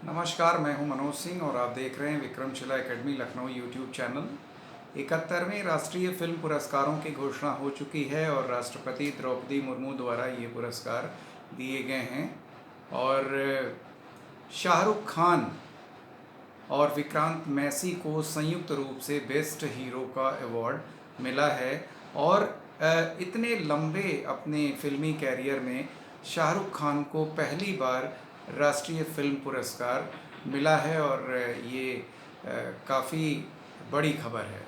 नमस्कार, मैं हूं मनोज सिंह और आप देख रहे हैं Vikramshila academy Lucknow YouTube channel. 71वें राष्ट्रीय फिल्म पुरस्कारों की घोषणा हो चुकी है और राष्ट्रपति द्रौपदी मुर्मू द्वारा ये पुरस्कार दिए गए हैं। और शाहरुख खान और विक्रांत मैसी को संयुक्त रूप से बेस्ट हीरो का अवार्ड मिला है। और इतने लंबे अपने फिल्मी कैरियर में शाहरुख खान को पहली बार राष्ट्रीय फिल्म पुरस्कार मिला है और ये काफ़ी बड़ी खबर है।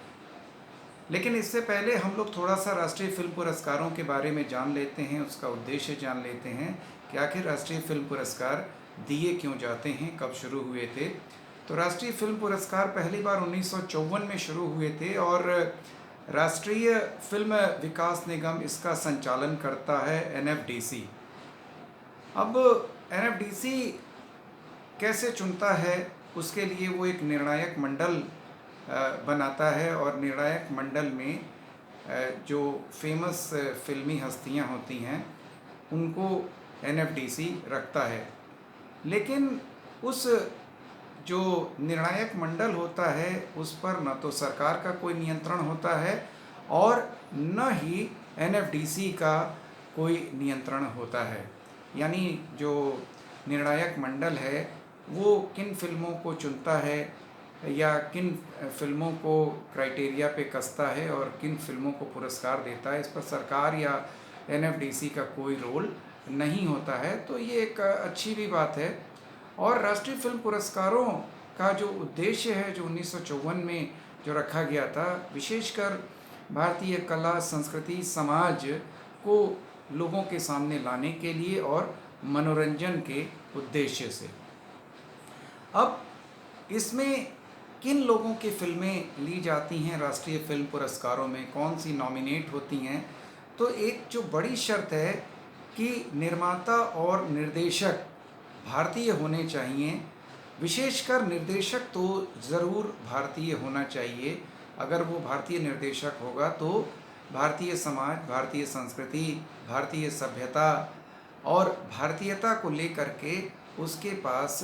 लेकिन इससे पहले हम लोग थोड़ा सा राष्ट्रीय फिल्म पुरस्कारों के बारे में जान लेते हैं, उसका उद्देश्य जान लेते हैं कि आखिर राष्ट्रीय फिल्म पुरस्कार दिए क्यों जाते हैं, कब शुरू हुए थे। तो राष्ट्रीय फिल्म पुरस्कार पहली बार 1954 में शुरू हुए थे और राष्ट्रीय फिल्म विकास निगम इसका संचालन करता है, NFDC। अब NFDC कैसे चुनता है, उसके लिए वो एक निर्णायक मंडल बनाता है और निर्णायक मंडल में जो फेमस फिल्मी हस्तियां होती हैं उनको NFDC रखता है। लेकिन उस जो निर्णायक मंडल होता है उस पर न तो सरकार का कोई नियंत्रण होता है और न ही NFDC का कोई नियंत्रण होता है। यानी जो निर्णायक मंडल है वो किन फिल्मों को चुनता है या किन फिल्मों को क्राइटेरिया पे कसता है और किन फिल्मों को पुरस्कार देता है, इस पर सरकार या NFDC का कोई रोल नहीं होता है। तो ये एक अच्छी भी बात है। और राष्ट्रीय फिल्म पुरस्कारों का जो उद्देश्य है, जो 1954 में जो रखा गया था, विशेषकर भारतीय कला संस्कृति समाज को लोगों के सामने लाने के लिए और मनोरंजन के उद्देश्य से। अब इसमें किन लोगों की फिल्में ली जाती हैं राष्ट्रीय फिल्म पुरस्कारों में, कौन सी नॉमिनेट होती हैं, तो एक जो बड़ी शर्त है कि निर्माता और निर्देशक भारतीय होने चाहिए। विशेषकर निर्देशक तो ज़रूर भारतीय होना चाहिए। अगर वो भारतीय निर्देशक होगा तो भारतीय समाज, भारतीय संस्कृति, भारतीय सभ्यता और भारतीयता को लेकर के उसके पास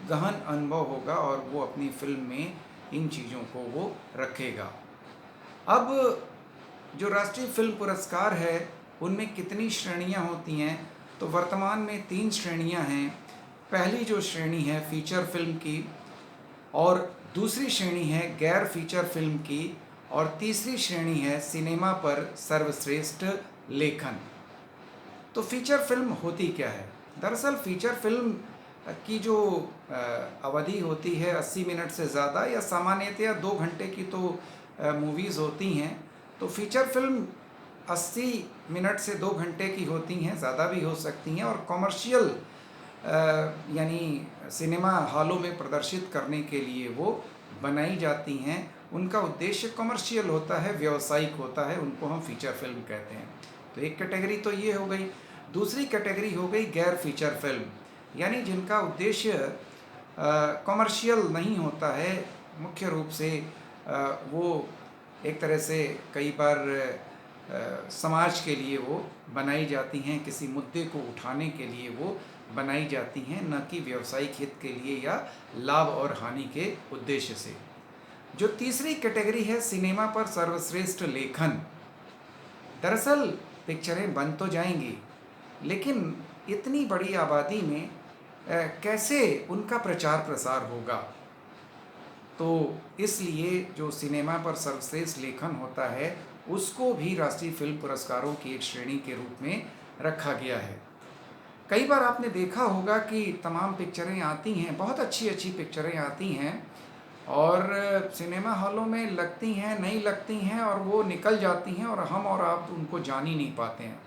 गहन अनुभव होगा और वो अपनी फिल्म में इन चीज़ों को वो रखेगा। अब जो राष्ट्रीय फिल्म पुरस्कार है उनमें कितनी श्रेणियां होती हैं, तो वर्तमान में 3 श्रेणियां हैं। पहली जो श्रेणी है फीचर फिल्म की, और दूसरी श्रेणी है गैर फीचर फिल्म की, और तीसरी श्रेणी है सिनेमा पर सर्वश्रेष्ठ लेखन। तो फीचर फिल्म होती क्या है? दरअसल फीचर फिल्म की जो अवधि होती है 80 मिनट से ज़्यादा या सामान्यतया 2 घंटे की तो मूवीज़ होती हैं। तो फीचर फिल्म 80 मिनट से 2 घंटे की होती हैं, ज़्यादा भी हो सकती हैं, और कॉमर्शियल यानी सिनेमा हॉलों में प्रदर्शित करने के लिए वो बनाई जाती हैं। उनका उद्देश्य कमर्शियल होता है, व्यावसायिक होता है, उनको हम फीचर फिल्म कहते हैं। तो एक कैटेगरी तो ये हो गई। दूसरी कैटेगरी हो गई गैर फीचर फिल्म, यानी जिनका उद्देश्य कमर्शियल नहीं होता है। मुख्य रूप से वो एक तरह से कई बार समाज के लिए वो बनाई जाती हैं, किसी मुद्दे को उठाने के लिए वो बनाई जाती हैं, न कि व्यावसायिक हित के लिए या लाभ और हानि के उद्देश्य से। जो तीसरी कैटेगरी है सिनेमा पर सर्वश्रेष्ठ लेखन। दरअसल पिक्चरें बन तो जाएंगी, लेकिन इतनी बड़ी आबादी में कैसे उनका प्रचार प्रसार होगा। तो इसलिए जो सिनेमा पर सर्वश्रेष्ठ लेखन होता है उसको भी राष्ट्रीय फिल्म पुरस्कारों की एक श्रेणी के रूप में रखा गया है। कई बार आपने देखा होगा कि तमाम पिक्चरें आती हैं, बहुत अच्छी अच्छी पिक्चरें आती हैं और सिनेमा हॉलों में लगती हैं, नहीं लगती हैं, और वो निकल जाती हैं और हम और आप उनको जान ही नहीं पाते हैं।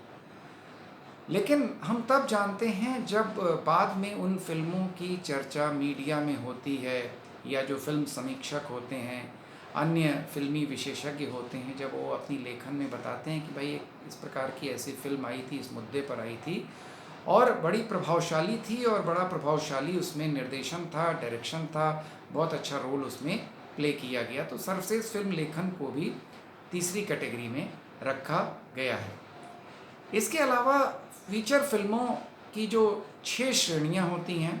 लेकिन हम तब जानते हैं जब बाद में उन फिल्मों की चर्चा मीडिया में होती है, या जो फिल्म समीक्षक होते हैं, अन्य फिल्मी विशेषज्ञ होते हैं, जब वो अपनी लेखन में बताते हैं कि भाई एक इस प्रकार की ऐसी फिल्म आई थी, इस मुद्दे पर आई थी और बड़ी प्रभावशाली थी, और बड़ा प्रभावशाली उसमें निर्देशन था, डायरेक्शन था, बहुत अच्छा रोल उसमें प्ले किया गया। तो सर्वश्रेष्ठ फिल्म लेखन को भी तीसरी कैटेगरी में रखा गया है। इसके अलावा फीचर फिल्मों की जो 6 श्रेणियां होती हैं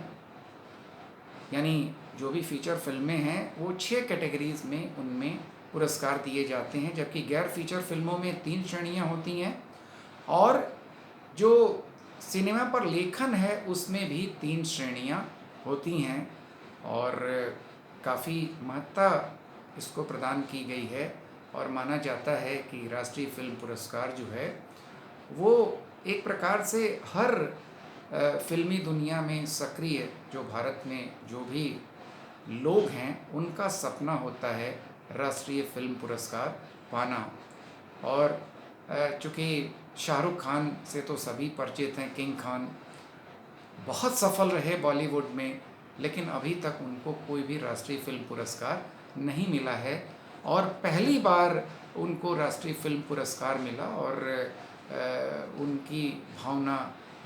यानी जो भी फीचर फिल्में हैं वो 6 कैटेगरीज में उनमें पुरस्कार दिए जाते हैं, जबकि गैर फीचर फिल्मों में 3 श्रेणियां होती हैं और जो सिनेमा पर लेखन है उसमें भी 3 श्रेणियां होती हैं और काफ़ी महत्ता इसको प्रदान की गई है और माना जाता है कि राष्ट्रीय फिल्म पुरस्कार जो है वो एक प्रकार से हर फिल्मी दुनिया में सक्रिय जो भारत में जो भी लोग हैं उनका सपना होता है राष्ट्रीय फिल्म पुरस्कार पाना। और चूँकि शाहरुख खान से तो सभी परिचित हैं, किंग खान बहुत सफल रहे बॉलीवुड में, लेकिन अभी तक उनको कोई भी राष्ट्रीय फिल्म पुरस्कार नहीं मिला है और पहली बार उनको राष्ट्रीय फिल्म पुरस्कार मिला और उनकी भावना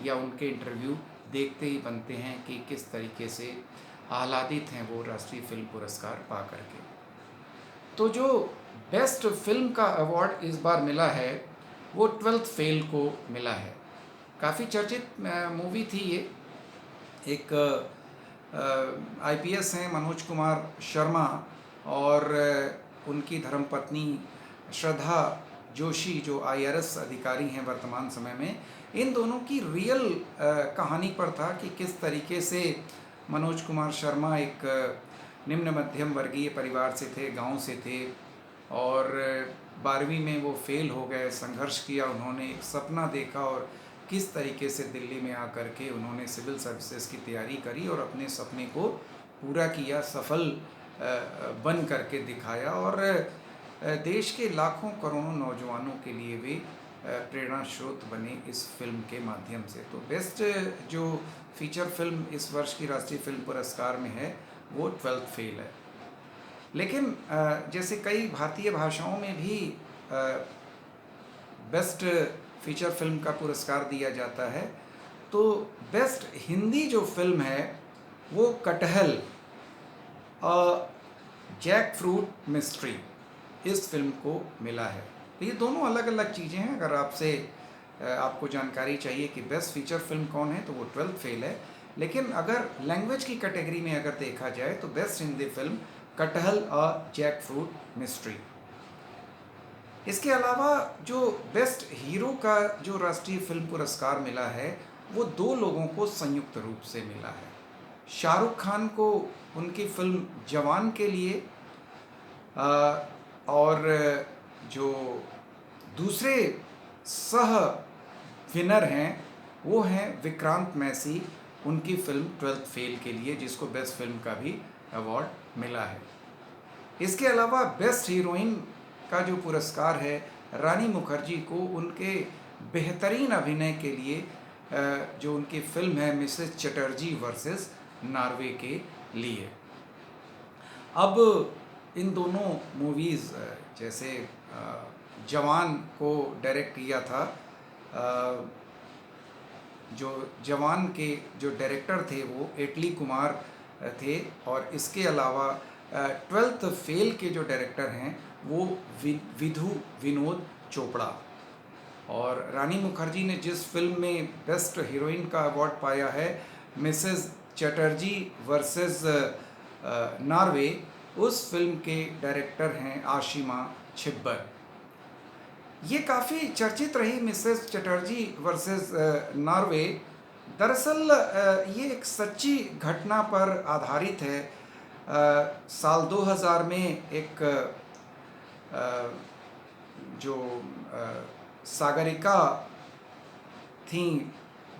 या उनके इंटरव्यू देखते ही बनते हैं कि किस तरीके से आह्लादित हैं वो राष्ट्रीय फिल्म पुरस्कार पा करके। तो जो बेस्ट फिल्म का अवार्ड इस बार मिला है वो 12th फेल को मिला है। काफ़ी चर्चित मूवी थी ये। एक आईपीएस हैं मनोज कुमार शर्मा और उनकी धर्मपत्नी श्रद्धा जोशी जो आईआरएस अधिकारी हैं वर्तमान समय में, इन दोनों की रियल कहानी पर था कि किस तरीके से मनोज कुमार शर्मा एक निम्न मध्यम वर्गीय परिवार से थे, गांव से थे और 12वीं में वो फेल हो गए। संघर्ष किया उन्होंने, एक सपना देखा और किस तरीके से दिल्ली में आकर के उन्होंने सिविल सर्विसेज की तैयारी करी और अपने सपने को पूरा किया, सफल बन करके दिखाया और देश के लाखों करोड़ों नौजवानों के लिए वे प्रेरणा स्रोत बने इस फिल्म के माध्यम से। तो बेस्ट जो फीचर फिल्म इस वर्ष की राष्ट्रीय फिल्म पुरस्कार में है वो 12th फेल है। लेकिन जैसे कई भारतीय भाषाओं में भी बेस्ट फीचर फिल्म का पुरस्कार दिया जाता है, तो बेस्ट हिंदी जो फिल्म है वो कटहल जैक फ्रूट मिस्ट्री इस फिल्म को मिला है। तो ये दोनों अलग अलग चीज़ें हैं। अगर आपको जानकारी चाहिए कि बेस्ट फीचर फिल्म कौन है तो वो 12th फेल है, लेकिन अगर लैंग्वेज की कैटेगरी में अगर देखा जाए तो बेस्ट हिंदी फिल्म कटहल जैक फ्रूट मिस्ट्री। इसके अलावा जो बेस्ट हीरो का जो राष्ट्रीय फिल्म पुरस्कार मिला है वो 2 लोगों को संयुक्त रूप से मिला है। शाहरुख खान को उनकी फिल्म जवान के लिए और जो दूसरे सह विनर हैं वो हैं विक्रांत मैसी, उनकी फिल्म 12th फेल के लिए, जिसको बेस्ट फिल्म का भी अवार्ड मिला है। इसके अलावा बेस्ट हीरोइन का जो पुरस्कार है रानी मुखर्जी को उनके बेहतरीन अभिनय के लिए, जो उनकी फिल्म है मिसेस चटर्जी वर्सेस नॉर्वे के लिए। अब इन दोनों मूवीज़ जैसे जवान को डायरेक्ट किया था, जो जवान के जो डायरेक्टर थे वो एटली कुमार थे और इसके अलावा 12th फेल के जो डायरेक्टर हैं वो विधु विनोद चोपड़ा। और रानी मुखर्जी ने जिस फिल्म में बेस्ट हीरोइन का अवार्ड पाया है मिसेस चटर्जी वर्सेस नॉर्वे, उस फिल्म के डायरेक्टर हैं आशिमा छिब्बर। ये काफ़ी चर्चित रही मिसेस चटर्जी वर्सेस नॉर्वे। दरअसल ये एक सच्ची घटना पर आधारित है। साल 2000 में एक जो सागरिका थी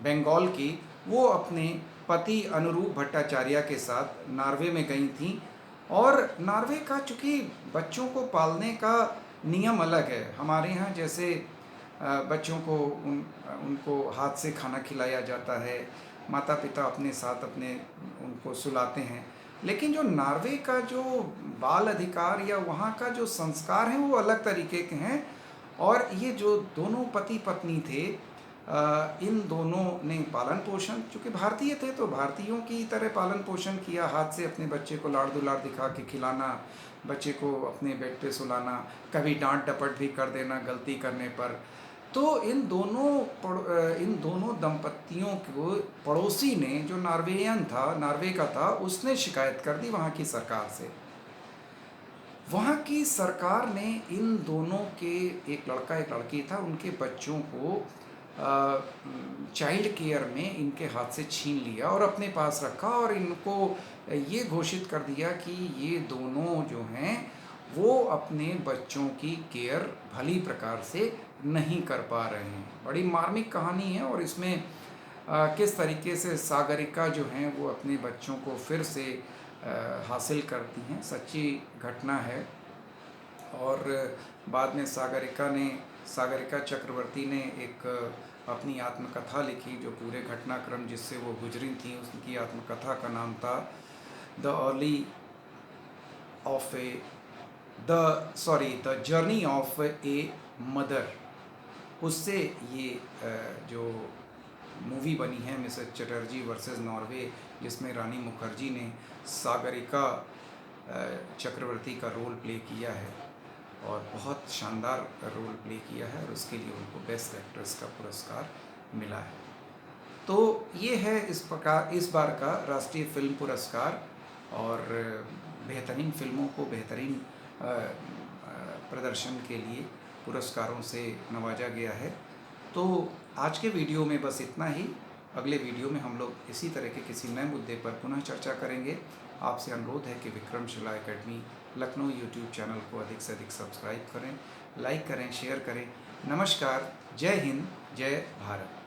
बंगाल की, वो अपने पति अनुरूप भट्टाचार्य के साथ नॉर्वे में गई थीं और नॉर्वे का चूँकि बच्चों को पालने का नियम अलग है। हमारे यहाँ जैसे बच्चों को उनको हाथ से खाना खिलाया जाता है, माता पिता अपने साथ उनको सुलाते हैं, लेकिन जो नॉर्वे का जो बाल अधिकार या वहाँ का जो संस्कार है वो अलग तरीके के हैं। और ये जो दोनों पति पत्नी थे, इन दोनों ने पालन पोषण, चूँकि भारतीय थे तो भारतीयों की तरह पालन पोषण किया, हाथ से अपने बच्चे को लाड़ दुलार दिखा के खिलाना, बच्चे को अपने बेड पे सुलाना, कभी डांट डपट भी कर देना गलती करने पर। तो इन दोनों दंपतियों को पड़ोसी ने, जो नॉर्वेयन था, नॉर्वे का था, उसने शिकायत कर दी वहाँ की सरकार से। वहाँ की सरकार ने इन दोनों के, एक लड़का एक लड़की था, उनके बच्चों को चाइल्ड केयर में इनके हाथ से छीन लिया और अपने पास रखा, और इनको ये घोषित कर दिया कि ये दोनों जो हैं वो अपने बच्चों की केयर भली प्रकार से नहीं कर पा रहे हैं। बड़ी मार्मिक कहानी है, और इसमें किस तरीके से सागरिका जो हैं वो अपने बच्चों को फिर से हासिल करती हैं, सच्ची घटना है। और बाद में सागरिका चक्रवर्ती ने एक अपनी आत्मकथा लिखी, जो पूरे घटनाक्रम जिससे वो गुजरी थी, उसकी आत्मकथा का नाम था the journey of a mother. उससे ये जो मूवी बनी है मिसेस चटर्जी वर्सेस नॉर्वे, जिसमें रानी मुखर्जी ने सागरिका चक्रवर्ती का रोल प्ले किया है, और बहुत शानदार रोल प्ले किया है, और उसके लिए उनको बेस्ट एक्ट्रेस का पुरस्कार मिला है। तो ये है इस बार का राष्ट्रीय फिल्म पुरस्कार, और बेहतरीन फिल्मों को बेहतरीन प्रदर्शन के लिए पुरस्कारों से नवाजा गया है। तो आज के वीडियो में बस इतना ही। अगले वीडियो में हम लोग इसी तरह के किसी नए मुद्दे पर पुनः चर्चा करेंगे। आपसे अनुरोध है कि Vikramshila academy Lucknow YouTube channel को अधिक से अधिक सब्सक्राइब करें, लाइक करें, शेयर करें। नमस्कार, जय हिंद, जय भारत।